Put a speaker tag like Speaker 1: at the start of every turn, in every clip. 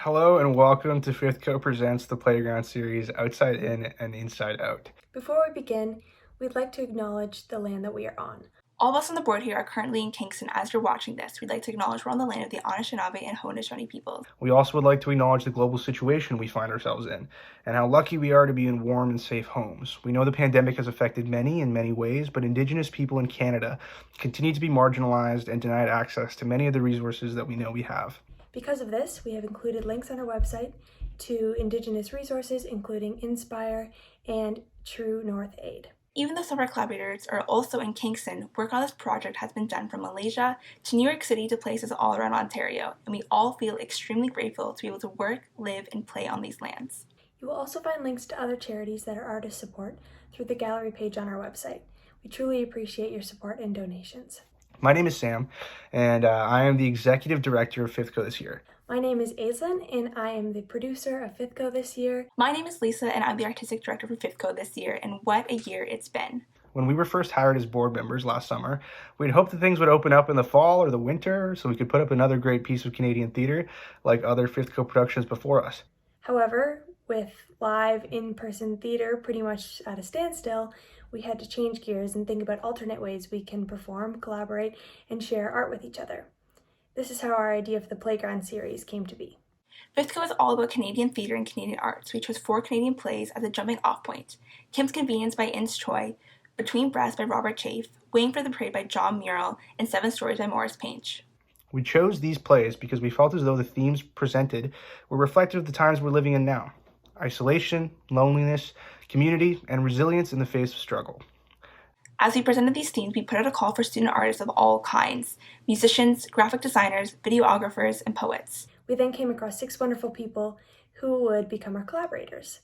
Speaker 1: Hello and welcome to Fifth Co Presents the Playground series Outside In and Inside Out.
Speaker 2: Before we begin, we'd like to acknowledge the land that we are on.
Speaker 3: All of us on the board here are currently in Kingston. As you're watching this, we'd like to acknowledge we're on the land of the Anishinaabe and Haudenosaunee peoples.
Speaker 1: We also would like to acknowledge the global situation we find ourselves in, and how lucky we are to be in warm and safe homes. We know the pandemic has affected many in many ways, but Indigenous people in Canada continue to be marginalized and denied access to many of the resources that we know we have.
Speaker 2: Because of this, we have included links on our website to Indigenous resources, including Inspire and True North Aid.
Speaker 3: Even though some of our collaborators are also in Kingston, work on this project has been done from Malaysia to New York City to places all around Ontario, and we all feel extremely grateful to be able to work, live, and play on these lands.
Speaker 2: You will also find links to other charities that our artists support through the gallery page on our website. We truly appreciate your support and donations.
Speaker 1: My name is Sam, and I am the Executive Director of Fifth Co this year.
Speaker 2: My name is Aislyn, and I am the producer of Fifth Co this year.
Speaker 3: My name is Lisa, and I'm the Artistic Director for Fifth Co this year, and what a year it's been.
Speaker 1: When we were first hired as board members last summer, we'd hoped that things would open up in the fall or the winter so we could put up another great piece of Canadian theatre like other Fifth Co productions before us.
Speaker 2: However, with live in-person theater pretty much at a standstill, we had to change gears and think about alternate ways we can perform, collaborate, and share art with each other. This is how our idea for the Playground series came to be.
Speaker 3: Fifth Co is all about Canadian theatre and Canadian arts. We chose 4 Canadian plays as a jumping off point. Kim's Convenience by Ince Choi, Between Breaths by Robert Chafe, Waiting for the Parade by John Murrell, and 7 Stories by Morris Painch.
Speaker 1: We chose these plays because we felt as though the themes presented were reflective of the times we're living in now. Isolation, loneliness, community, and resilience in the face of struggle.
Speaker 3: As we presented these themes, we put out a call for student artists of all kinds, musicians, graphic designers, videographers, and poets.
Speaker 2: We then came across 6 wonderful people who would become our collaborators: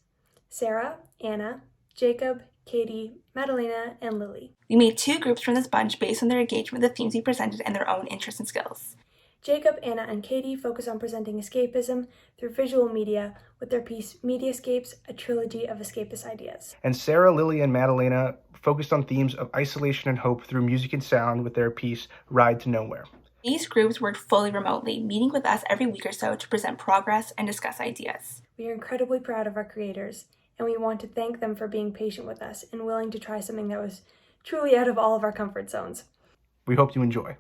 Speaker 2: Sarah, Anna, Jacob, Katie, Madelena, and Lily.
Speaker 3: We made 2 groups from this bunch based on their engagement with the themes we presented and their own interests and skills.
Speaker 2: Jacob, Anna, and Katie focus on presenting escapism through visual media with their piece Mediascapes, a trilogy of escapist ideas.
Speaker 1: And Sarah, Lily, and Madelena focused on themes of isolation and hope through music and sound with their piece Ride to Nowhere.
Speaker 3: These groups worked fully remotely, meeting with us every week or so to present progress and discuss ideas.
Speaker 2: We are incredibly proud of our creators, and we want to thank them for being patient with us and willing to try something that was truly out of all of our comfort zones.
Speaker 1: We hope you enjoy.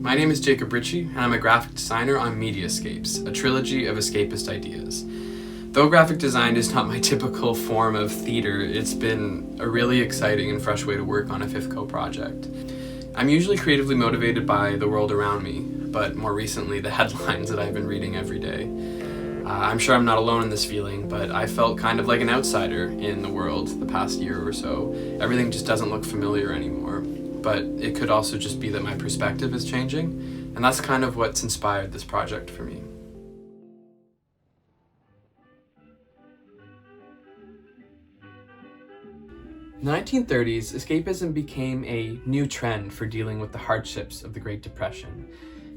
Speaker 4: My name is Jacob Ritchie, and I'm a graphic designer on Mediascapes, a trilogy of escapist ideas. Though graphic design is not my typical form of theater, it's been a really exciting and fresh way to work on a Fifth Co project. I'm usually creatively motivated by the world around me, but more recently the headlines that I've been reading every day. I'm sure I'm not alone in this feeling, but I felt kind of like an outsider in the world the past year or so. Everything just doesn't look familiar anymore. But it could also just be that my perspective is changing, and that's kind of what's inspired this project for me. In the 1930s, escapism became a new trend for dealing with the hardships of the Great Depression.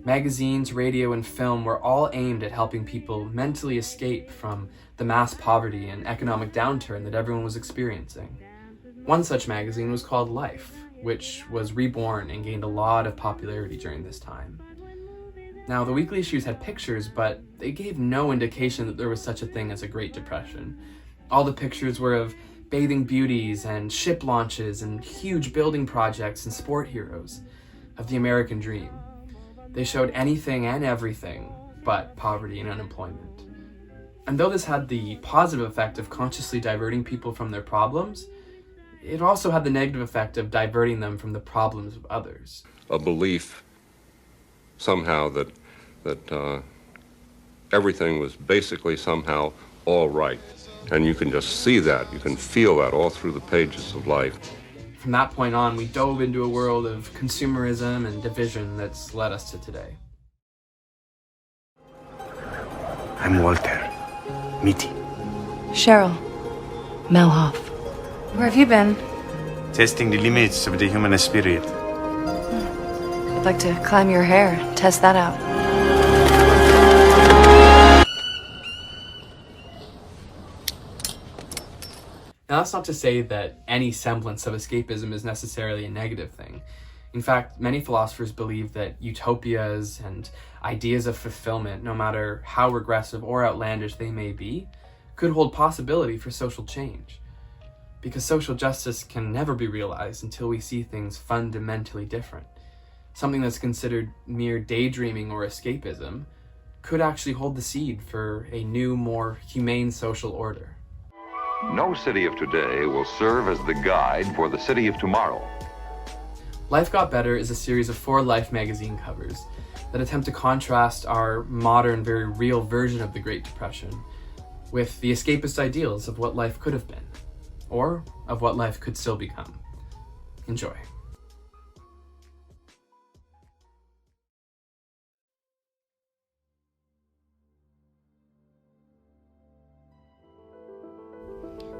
Speaker 4: Magazines, radio, and film were all aimed at helping people mentally escape from the mass poverty and economic downturn that everyone was experiencing. One such magazine was called Life, which was reborn and gained a lot of popularity during this time. Now, the weekly issues had pictures, but they gave no indication that there was such a thing as a Great Depression. All the pictures were of bathing beauties and ship launches and huge building projects and sport heroes of the American dream. They showed anything and everything but poverty and unemployment. And though this had the positive effect of consciously diverting people from their problems, it also had the negative effect of diverting them from the problems of others.
Speaker 5: A belief somehow that everything was basically somehow all right. And you can just see that, you can feel that all through the pages of Life.
Speaker 4: From that point on, we dove into a world of consumerism and division that's led us to today.
Speaker 6: I'm Walter Mitty.
Speaker 7: Cheryl Melhoff.
Speaker 8: Where have you been?
Speaker 6: Testing the limits of the human spirit.
Speaker 7: I'd like to climb your hair, test that out.
Speaker 4: Now, that's not to say that any semblance of escapism is necessarily a negative thing. In fact, many philosophers believe that utopias and ideas of fulfillment, no matter how regressive or outlandish they may be, could hold possibility for social change. Because social justice can never be realized until we see things fundamentally different. Something that's considered mere daydreaming or escapism could actually hold the seed for a new, more humane social order.
Speaker 8: No city of today will serve as the guide for the city of tomorrow.
Speaker 4: Life Got Better is a series of 4 Life magazine covers that attempt to contrast our modern, very real version of the Great Depression with the escapist ideals of what life could have been, or of what life could still become. Enjoy.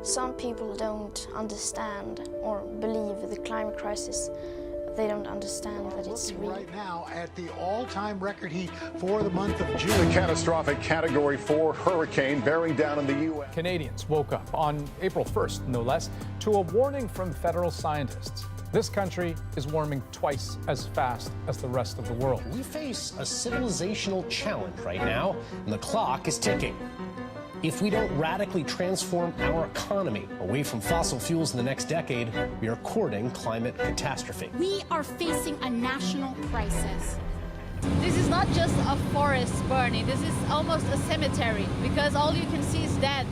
Speaker 9: Some people don't understand or believe the climate crisis. They don't understand that it's real.
Speaker 10: Right now at the all-time record heat for the month of June. A catastrophic Category 4 hurricane bearing down in the U.S.
Speaker 11: Canadians woke up on April 1st, no less, to a warning from federal scientists. This country is warming twice as fast as the rest of the world.
Speaker 12: We face a civilizational challenge right now, and the clock is ticking. If we don't radically transform our economy away from fossil fuels in the next decade, we are courting climate catastrophe.
Speaker 13: We are facing a national crisis. This is not just a forest burning, this is almost a cemetery because all you can see is dead.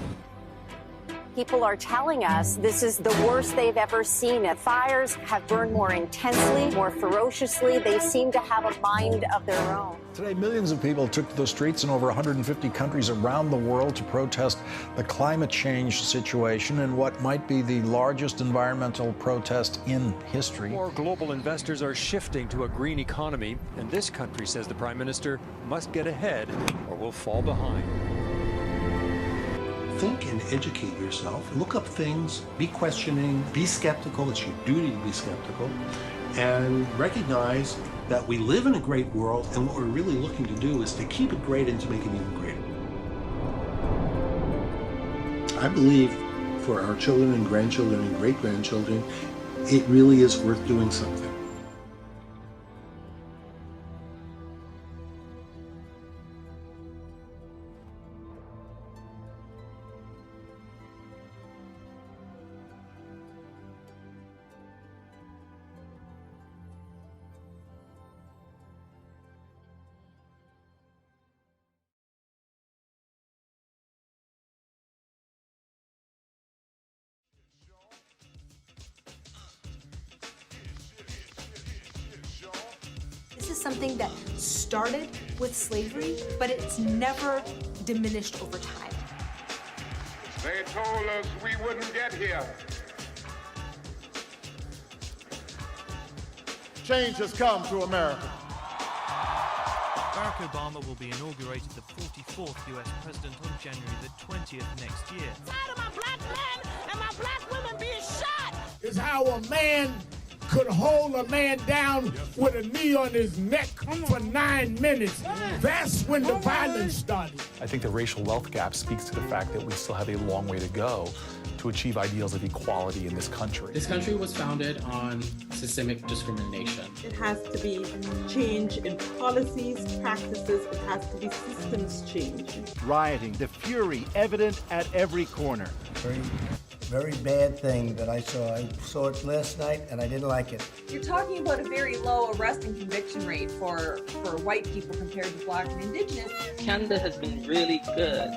Speaker 14: People are telling us this is the worst they've ever seen. The fires have burned more intensely, more ferociously. They seem to have a mind of their own.
Speaker 15: Today, millions of people took to the streets in over 150 countries around the world to protest the climate change situation in what might be the largest environmental protest in history.
Speaker 16: More global investors are shifting to a green economy, and this country, says the Prime Minister, must get ahead or will fall behind.
Speaker 17: Think and educate yourself. Look up things, be questioning, be skeptical. It's your duty to be skeptical. And recognize that we live in a great world, and what we're really looking to do is to keep it great and to make it even greater. I believe for our children and grandchildren and great-grandchildren, it really is worth doing something.
Speaker 18: This is something that started with slavery, but it's never diminished over time.
Speaker 19: They told us we wouldn't get here.
Speaker 20: Change has come to America.
Speaker 21: Barack Obama will be inaugurated the 44th US president on January the 20th next year.
Speaker 22: Tired of my black men and my black women being shot!
Speaker 20: Is how a man could hold a man down with a knee on his neck for 9 minutes. That's when the violence started.
Speaker 23: I think the racial wealth gap speaks to the fact that we still have a long way to go to achieve ideals of equality in this country.
Speaker 24: This country was founded on systemic discrimination.
Speaker 25: It has to be change in policies, practices, it has to be systems change.
Speaker 26: Rioting, the fury evident at every corner.
Speaker 27: Very bad thing that I saw. I saw it last night and I didn't like it.
Speaker 28: You're talking about a very low arrest and conviction rate for white people compared to black and indigenous.
Speaker 29: Canada has been really good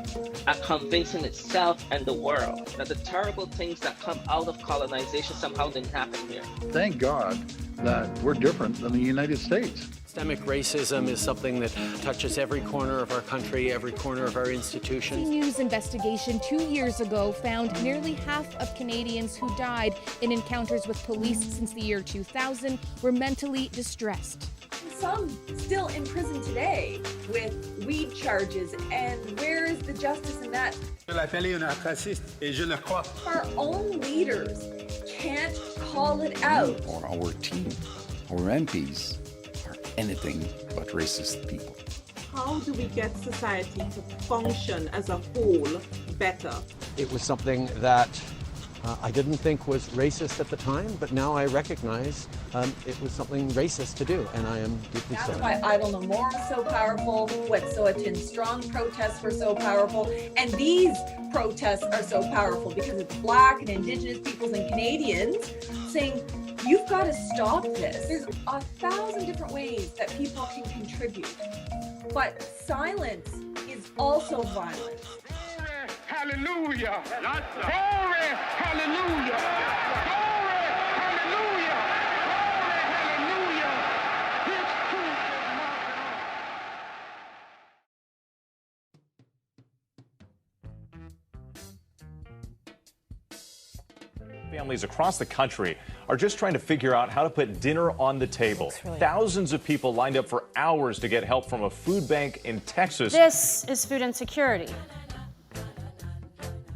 Speaker 29: at convincing itself and the world that the terrible things that come out of colonization somehow didn't happen here.
Speaker 30: Thank God that we're different than the United States.
Speaker 31: Systemic racism is something that touches every corner of our country, every corner of our institutions.
Speaker 32: A news investigation 2 years ago found nearly half of Canadians who died in encounters with police since the year 2000 were mentally distressed.
Speaker 28: Some still in prison today with weed charges, and where is the justice in that? Our own leaders can't call it out.
Speaker 33: Or our team, our MPs, are
Speaker 1: anything but racist people.
Speaker 25: How do we get society to function as a whole better?
Speaker 31: It was something that I didn't think was racist at the time, but now I recognize it was something racist to do, and I am deeply sorry.
Speaker 28: That's why Idle No More is so powerful, Wet'suwet'en Strong protests were so powerful, and these protests are so powerful because it's Black and Indigenous peoples and Canadians saying, you've got to stop this. There's 1,000 different ways that people can contribute, but silence is also violence.
Speaker 19: Hallelujah. Glory, hallelujah. Glory, hallelujah. Glory, hallelujah. His truth is marching on.
Speaker 2: Families across the country are just trying to figure out how to put dinner on the table. Thousands of people lined up for hours to get help from a food bank in Texas.
Speaker 3: This is food insecurity.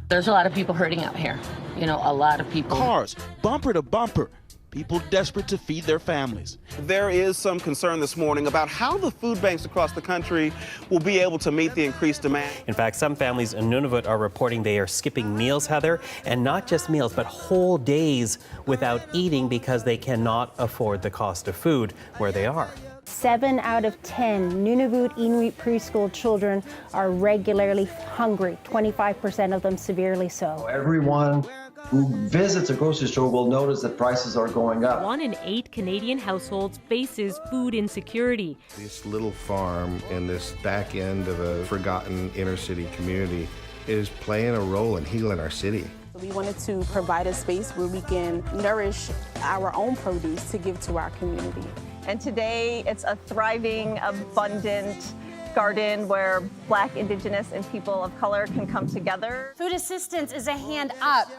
Speaker 28: There's a lot of people hurting out here. You know, a lot of people.
Speaker 26: Cars, bumper to bumper. People desperate to feed their families.
Speaker 4: There is some concern this morning about how the food banks across the country will be able to meet the increased demand.
Speaker 5: In fact, some families in Nunavut are reporting they are skipping meals, Heather, and not just meals, but whole days without eating because they cannot afford the cost of food where they are.
Speaker 3: 7 out of 10 Nunavut Inuit preschool children are regularly hungry, 25% of them severely so.
Speaker 6: Everyone who visits a grocery store will notice that prices are going up.
Speaker 7: 1 in 8 Canadian households faces food insecurity.
Speaker 8: This little farm in this back end of a forgotten inner city community is playing a role in healing our city.
Speaker 9: We wanted to provide a space where we can nourish our own produce to give to our community.
Speaker 10: And today it's a thriving, abundant garden where Black, Indigenous, and people of color can come together.
Speaker 3: Food assistance is a hand up,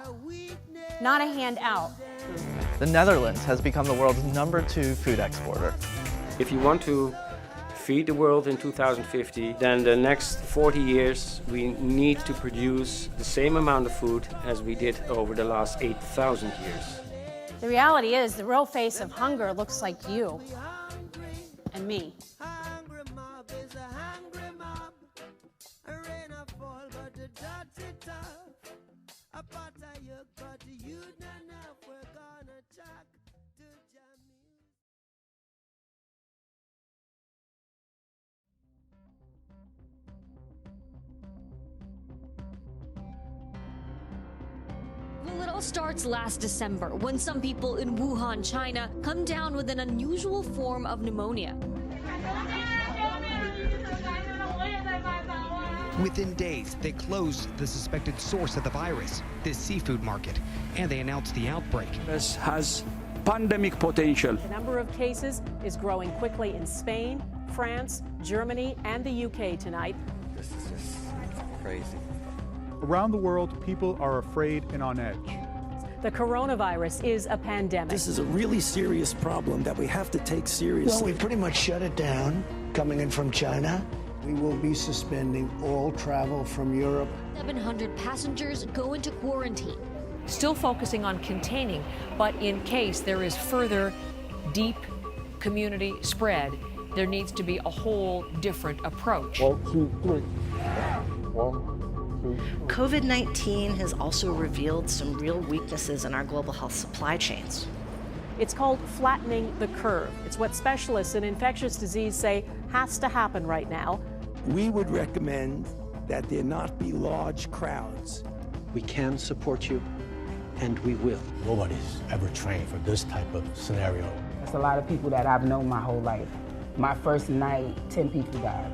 Speaker 3: not a hand out.
Speaker 11: The Netherlands has become the world's #2 food exporter.
Speaker 12: If you want to feed the world in 2050, then the next 40 years we need to produce the same amount of food as we did over the last 8,000 years.
Speaker 3: The reality is, the real face of hunger looks like you and me.
Speaker 33: Well, it all starts last December when some people in Wuhan, China, come down with an unusual form of pneumonia.
Speaker 34: Within days, they closed the suspected source of the virus, this seafood market, and they announced the outbreak.
Speaker 35: This has pandemic potential.
Speaker 36: The number of cases is growing quickly in Spain, France, Germany, and the UK tonight.
Speaker 35: This is just crazy.
Speaker 37: Around the world, people are afraid and on edge.
Speaker 36: The coronavirus is a pandemic.
Speaker 35: This is a really serious problem that we have to take seriously.
Speaker 27: Well, we pretty much shut it down coming in from China. We will be suspending all travel from Europe.
Speaker 33: 700 passengers go into quarantine.
Speaker 36: Still focusing on containing, but in case there is further deep community spread, there needs to be a whole different approach.
Speaker 35: 1, 2, 3. 1.
Speaker 38: COVID-19 has also revealed some real weaknesses in our global health supply chains.
Speaker 36: It's called flattening the curve. It's what specialists in infectious disease say has to happen right now.
Speaker 35: We would recommend that there not be large crowds.
Speaker 31: We can support you, and we will.
Speaker 39: Nobody's ever trained for this type of scenario.
Speaker 40: There's a lot of people that I've known my whole life. My first night, 10 people died.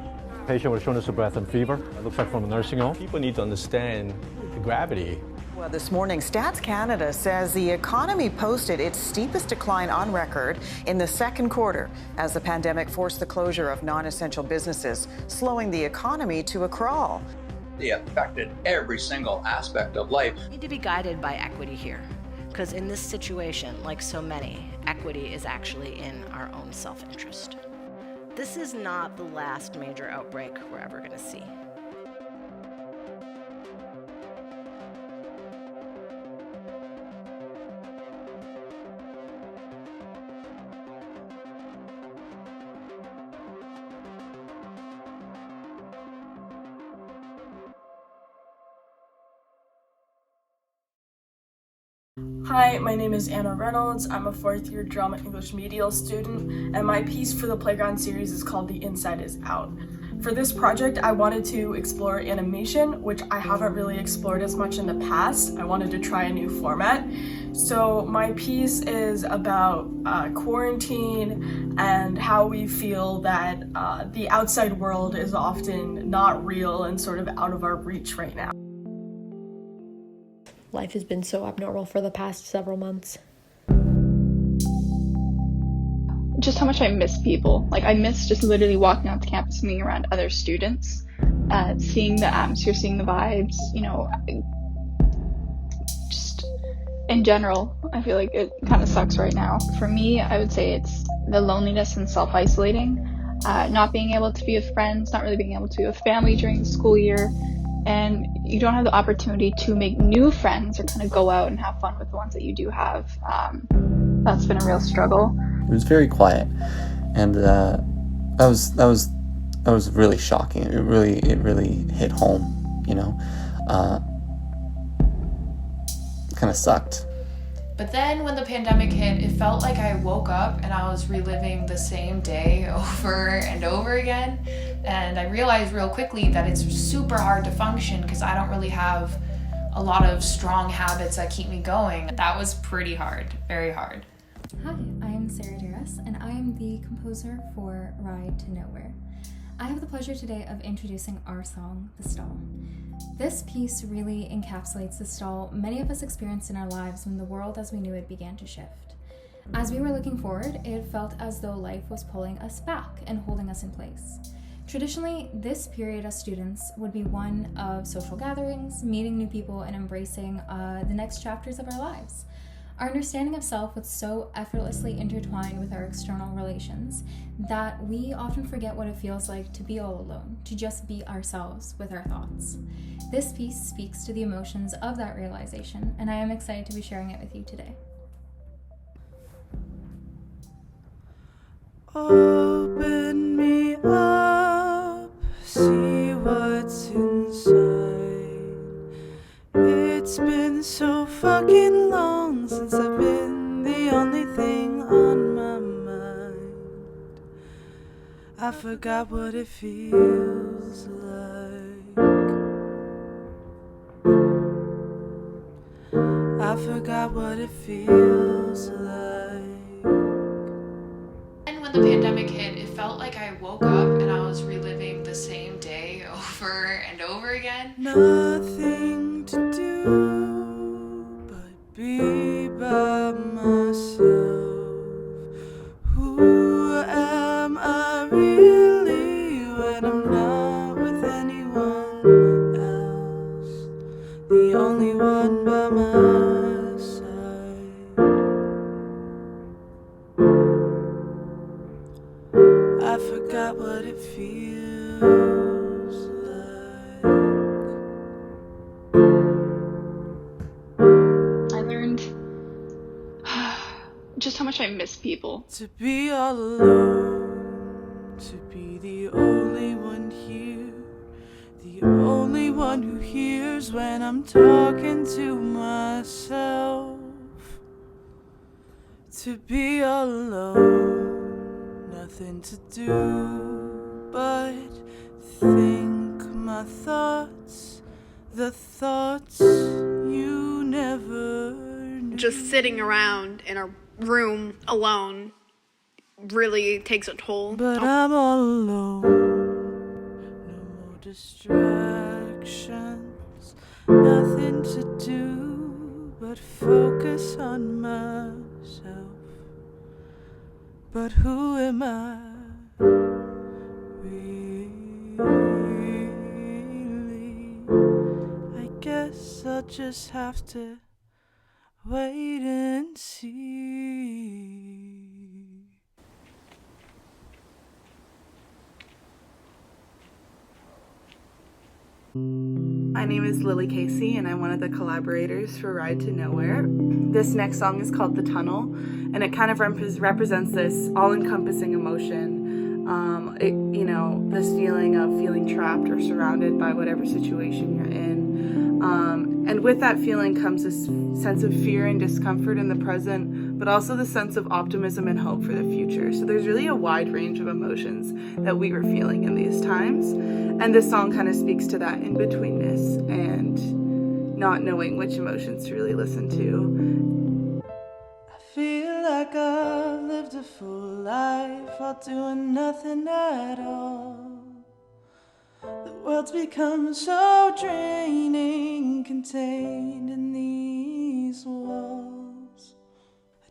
Speaker 41: Patient with shortness of breath and fever. It looks like from a nursing home. People need to understand the gravity.
Speaker 42: Well, this morning, Stats Canada says the economy posted its steepest decline on record in the second quarter as the pandemic forced the closure of non-essential businesses, slowing the economy to a crawl.
Speaker 43: They affected every single aspect of life.
Speaker 38: We need to be guided by equity here, because in this situation, like so many, equity is actually in our own self-interest. This is not the last major outbreak we're ever going to see.
Speaker 1: Hi, my name is Anna Reynolds. I'm a 4th year drama English medial student, and my piece for the Playground series is called The Inside is Out. For this project, I wanted to explore animation, which I haven't really explored as much in the past. I wanted to try a new format. So my piece is about quarantine and how we feel that the outside world is often not real and sort of out of our reach right now.
Speaker 2: Life has been so abnormal for the past several months.
Speaker 4: Just how much I miss people. Like, I miss just literally walking out to campus and being around other students, seeing the atmosphere, seeing the vibes, you know, just in general, I feel like it kind of sucks right now. For me, I would say it's the loneliness and self-isolating, not being able to be with friends, not really being able to be with family during the school year, and you don't have the opportunity to make new friends or kind of go out and have fun with the ones that you do have. That's been a real struggle.
Speaker 5: It was very quiet, and that was really shocking. It really hit home, you know. Kind of sucked.
Speaker 6: But then when the pandemic hit, it felt like I woke up and I was reliving the same day over and over again. And I realized real quickly that it's super hard to function because I don't really have a lot of strong habits that keep me going. That was pretty hard, very hard.
Speaker 13: Hi, I am Sara Deras, and I am the composer for Ride to Nowhere. I have the pleasure today of introducing our song, The Stall. This piece really encapsulates the stall many of us experienced in our lives when the world as we knew it began to shift. As we were looking forward, it felt as though life was pulling us back and holding us in place. Traditionally, this period as students would be one of social gatherings, meeting new people, and embracing the next chapters of our lives. Our understanding of self was so effortlessly intertwined with our external relations that we often forget what it feels like to be all alone, to just be ourselves with our thoughts. This piece speaks to the emotions of that realization, and I am excited to be sharing it with you today.
Speaker 14: Open me up, see what's inside. It's been so fucking long since I've been the only thing on my mind. I forgot what it feels like. I forgot what it feels like.
Speaker 6: And when the pandemic hit, it felt like I woke up and I was reliving the same day over and over again.
Speaker 14: Nothing to do but be by myself. Who am I really when I'm not with anyone else? The only one by my side. I forgot what it feels like.
Speaker 4: I learned just how much I miss people.
Speaker 14: To be all alone, to be the only one here, the only one who hears when I'm talking to myself. To be all alone, nothing to do but think my thoughts, the thoughts you never knew.
Speaker 15: Just sitting around in a room alone really takes a toll.
Speaker 14: But I'm all alone, no more distractions, nothing to do but focus on myself. But who am I really? I guess I'll just have to wait and see.
Speaker 16: My name is Lily Casey, and I'm one of the collaborators for Ride to Nowhere. This next song is called The Tunnel, and it kind of represents this all-encompassing emotion This feeling of feeling trapped or surrounded by whatever situation you're in. And with that feeling comes this sense of fear and discomfort in the present, but also the sense of optimism and hope for the future. So there's really a wide range of emotions that we were feeling in these times. And this song kind of speaks to that in-betweenness and not knowing which emotions to really listen to.
Speaker 14: I feel like I've lived a full life while doing nothing at all. The world's become so draining, contained in these walls.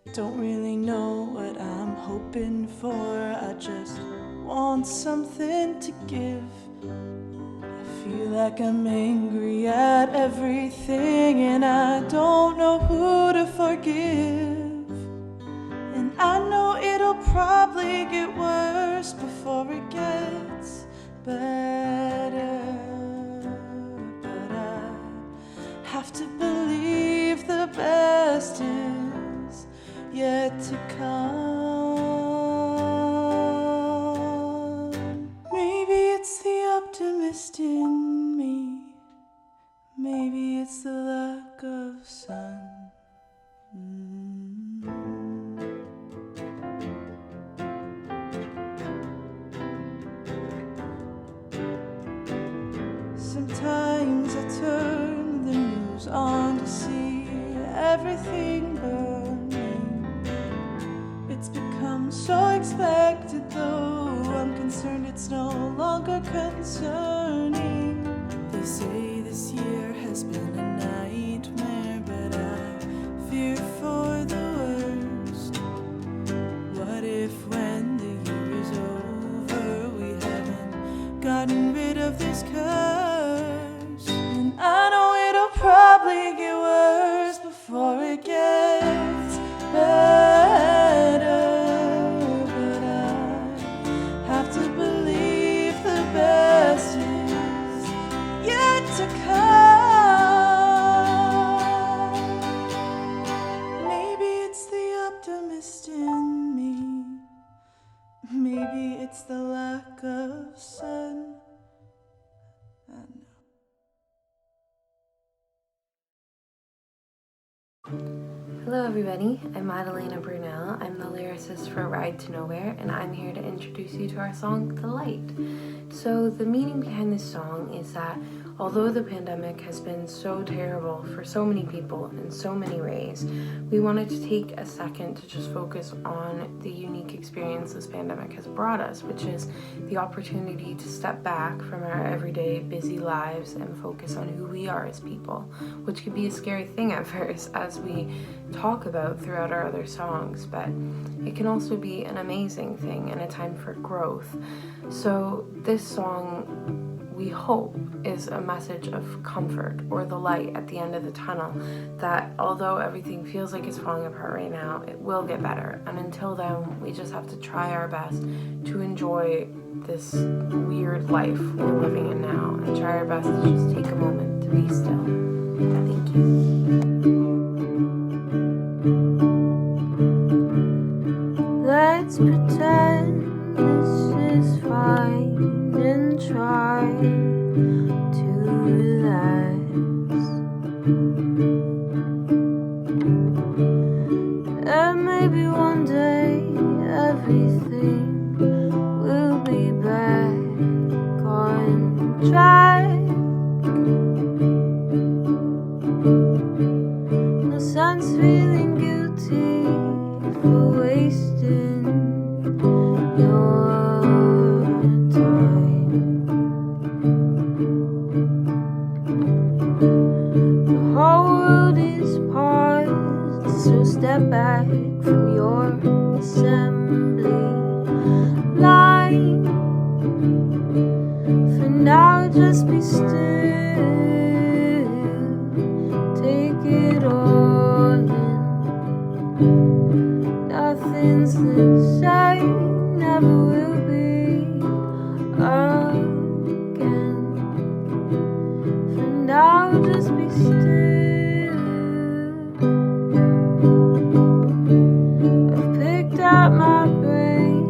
Speaker 14: I don't really know what I'm hoping for, I just want something to give. I feel like I'm angry at everything, and I don't know who to forgive. And I know it'll probably get worse before it gets better, but I have to believe the best is yet to come. Maybe it's the optimist in me, maybe it's the lack of sun. Sometimes I turn the news on to see everything burning. It's become so expected, though I'm concerned it's no longer concerning. They say this year has been a nightmare, but I fear for the worst. What if when the year is over we haven't gotten rid of this curse? I know it'll probably get worse before it gets better, but I have to believe the best is yet to come. Maybe it's the optimist in me, maybe it's the lack of sun.
Speaker 3: Hello everybody, I'm Madelena Byrnell. I'm the lyricist for Ride to Nowhere, and I'm here to introduce you to our song, The Light. So the meaning behind this song is that although the pandemic has been so terrible for so many people in so many ways, we wanted to take a second to just focus on the unique experience this pandemic has brought us, which is the opportunity to step back from our everyday busy lives and focus on who we are as people, which could be a scary thing at first as we talk about throughout our other songs, but it can also be an amazing thing and a time for growth. So this song, we hope, is a message of comfort or the light at the end of the tunnel, that although everything feels like it's falling apart right now, it will get better. And until then, we just have to try our best to enjoy this weird life we're living in now and try our best to just take a moment to be still. Thank you.
Speaker 7: Let's pretend this is fine and try to relax. And maybe one day everything will be back on track. No sense feeling guilty for wasting your time. The whole world is paused, so step back from your assembly line. For now, just be still, take it all in. Nothing's the same, never will be again. For now, just be still. I've picked up my brain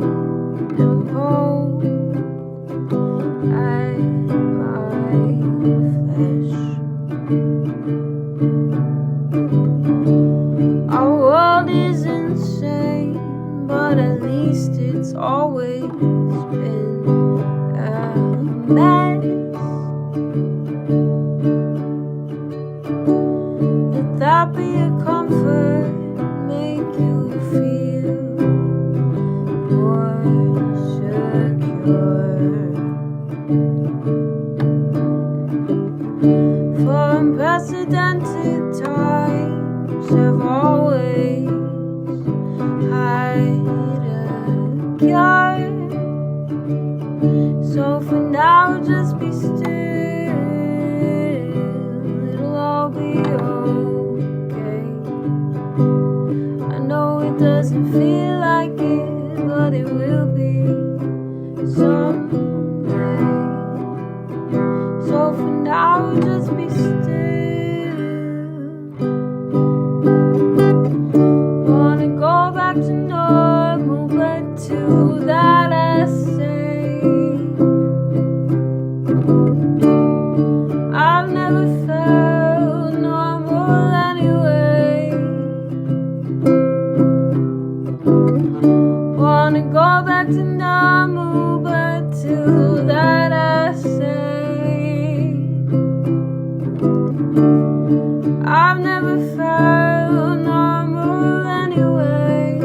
Speaker 7: and pulled mess. Let that be a comfort, make you feel more secure. For unprecedented times have always had a cure. So for now, just be still. It'll all be okay. I know it doesn't feel like it, but it will be someday. So for now, just be still. Wanna go back to normal, but to that I say I've never felt normal anyway. Wanna go back to normal, but to that I say I've never felt normal anyway.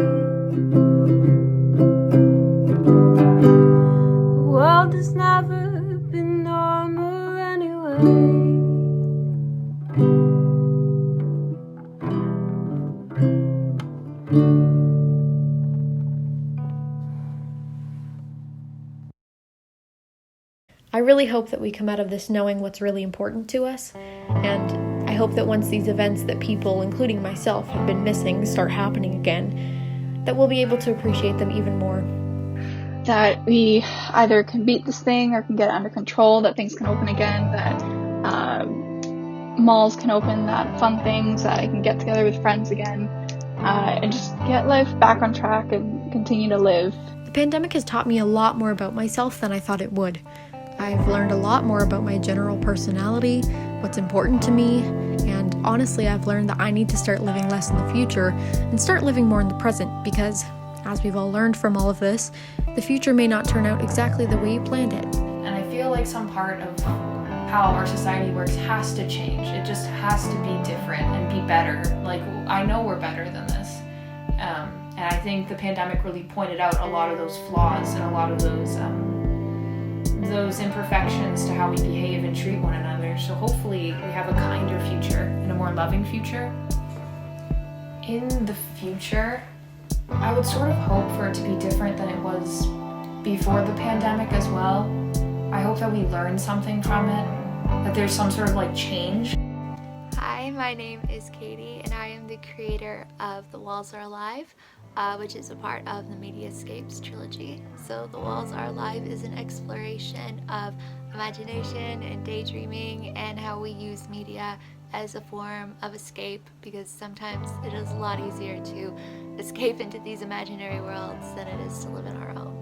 Speaker 7: The world has never been normal anyway.
Speaker 2: I really hope that we come out of this knowing what's really important to us, and I hope that once these events that people, including myself, have been missing start happening again, that we'll be able to appreciate them even more.
Speaker 4: That we either can beat this thing or can get it under control, that things can open again, that malls can open, that fun things, that I can get together with friends again, and just get life back on track and continue to live.
Speaker 2: The pandemic has taught me a lot more about myself than I thought it would. I've learned a lot more about my general personality, what's important to me, and honestly, I've learned that I need to start living less in the future and start living more in the present because, as we've all learned from all of this, the future may not turn out exactly the way you planned it.
Speaker 6: And I feel like some part of how our society works has to change. It just has to be different and be better. Like, I know we're better than this. And I think the pandemic really pointed out a lot of those flaws and a lot of those imperfections to how we behave and treat one another. So hopefully we have a kinder future and a more loving future. In the future, I would sort of hope for it to be different than it was before the pandemic as well. I hope that we learn something from it, that there's some sort of like change.
Speaker 8: Hi, my name is Katie and I am the creator of The Walls Are Alive, which is a part of the Mediascapes trilogy. So The Walls Are Alive is an exploration of imagination and daydreaming and how we use media as a form of escape, because sometimes it is a lot easier to escape into these imaginary worlds than it is to live in our own.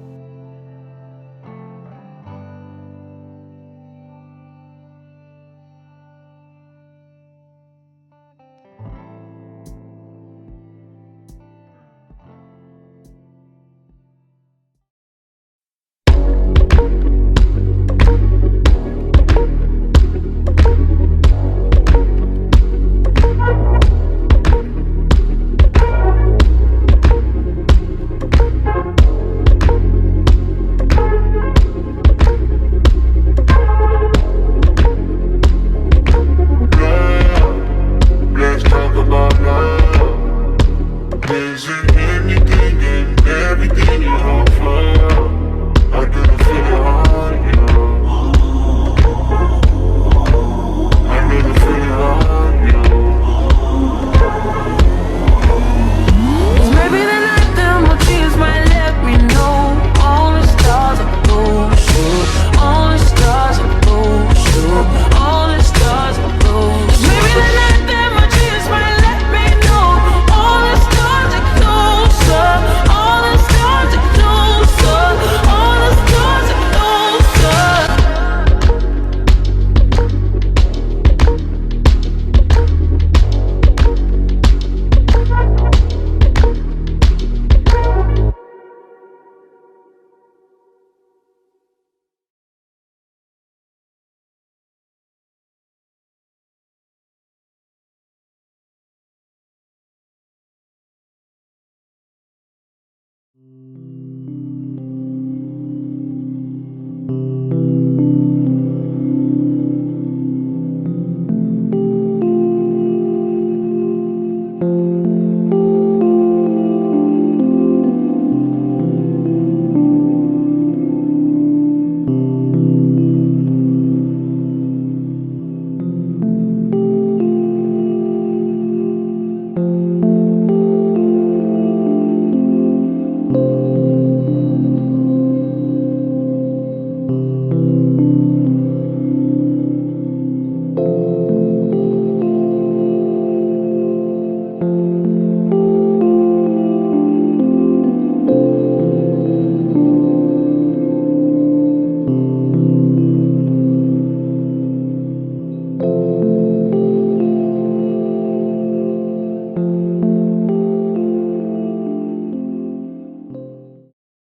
Speaker 42: you.